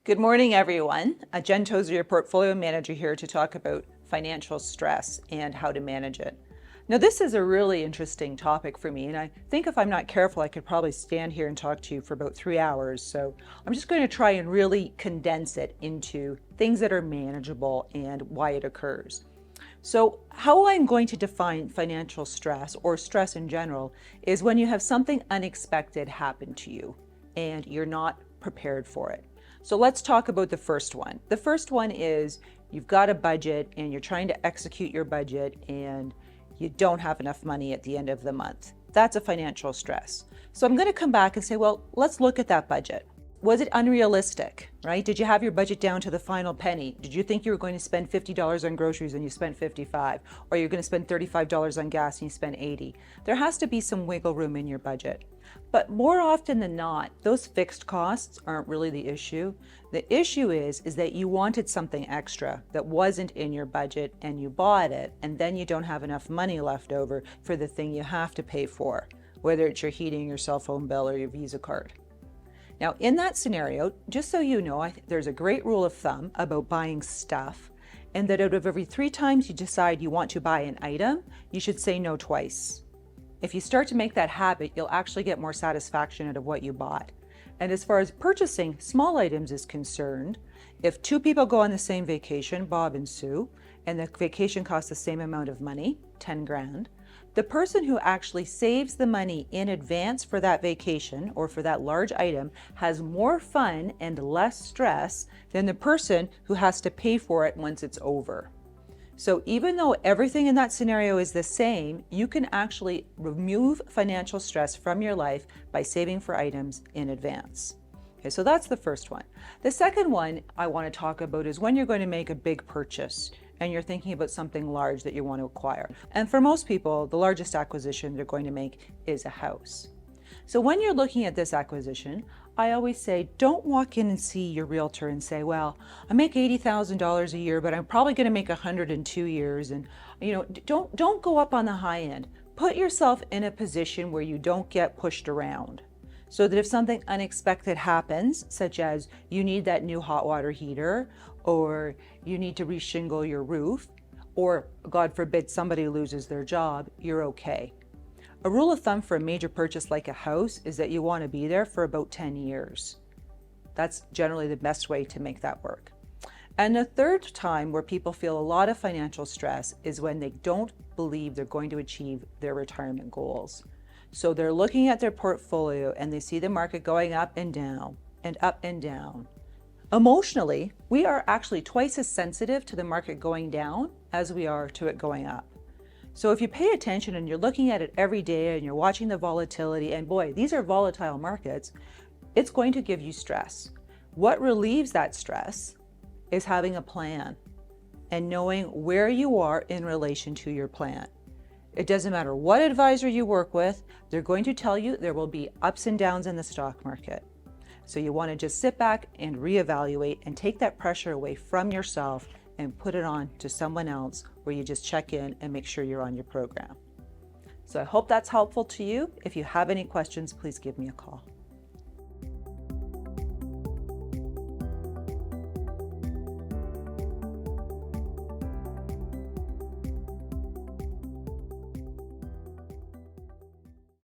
Good morning, everyone. Jen Tozser, your portfolio manager, here to talk about financial stress and how to manage it. Now, this is a really interesting topic for me, and I think if I'm not careful, I could probably stand here and talk to you for about 3 hours. So I'm just going to try and really condense it into things that are manageable and why it occurs. So how I'm going to define financial stress or stress in general is when you have something unexpected happen to you and you're not prepared for it. So let's talk about the first one. The first one is you've got a budget and you're trying to execute your budget and you don't have enough money at the end of the month. That's a financial stress. So I'm going to come back and say, well, let's look at that budget. Was it unrealistic, right? Did you have your budget down to the final penny? Did you think you were going to spend $50 on groceries and you spent $55? Or you're going to spend $35 on gas and you spend $80? There has to be some wiggle room in your budget. But more often than not, those fixed costs aren't really the issue. The issue is that you wanted something extra that wasn't in your budget and you bought it, and then you don't have enough money left over for the thing you have to pay for, whether it's your heating, your cell phone bill, or your Visa card. Now, in that scenario, just so you know, there's a great rule of thumb about buying stuff, and that out of every 3 times you decide you want to buy an item, you should say no twice. If you start to make that habit, you'll actually get more satisfaction out of what you bought. And as far as purchasing small items is concerned, if 2 people go on the same vacation, Bob and Sue, and the vacation costs the same amount of money, 10 grand, the person who actually saves the money in advance for that vacation or for that large item has more fun and less stress than the person who has to pay for it once it's over. So even though everything in that scenario is the same, you can actually remove financial stress from your life by saving for items in advance. Okay, so that's the first one. The second one I want to talk about is when you're going to make a big purchase and you're thinking about something large that you want to acquire. And for most people, the largest acquisition they're going to make is a house. So when you're looking at this acquisition, I always say, don't walk in and see your realtor and say, well, I make $80,000 a year, but I'm probably going to make 100 in 2 years. And don't go up on the high end. Put yourself in a position where you don't get pushed around, so that if something unexpected happens, such as you need that new hot water heater, or you need to reshingle your roof, or God forbid somebody loses their job, you're okay. A rule of thumb for a major purchase like a house is that you want to be there for about 10 years. That's generally the best way to make that work. And the third time where people feel a lot of financial stress is when they don't believe they're going to achieve their retirement goals. So they're looking at their portfolio and they see the market going up and down and up and down. Emotionally, we are actually twice as sensitive to the market going down as we are to it going up. So if you pay attention and you're looking at it every day and you're watching the volatility, and boy, these are volatile markets, it's going to give you stress. What relieves that stress is having a plan and knowing where you are in relation to your plan. It doesn't matter what advisor you work with, they're going to tell you there will be ups and downs in the stock market. So you want to just sit back and reevaluate and take that pressure away from yourself and put it on to someone else, where you just check in and make sure you're on your program. So I hope that's helpful to you. If you have any questions, please give me a call.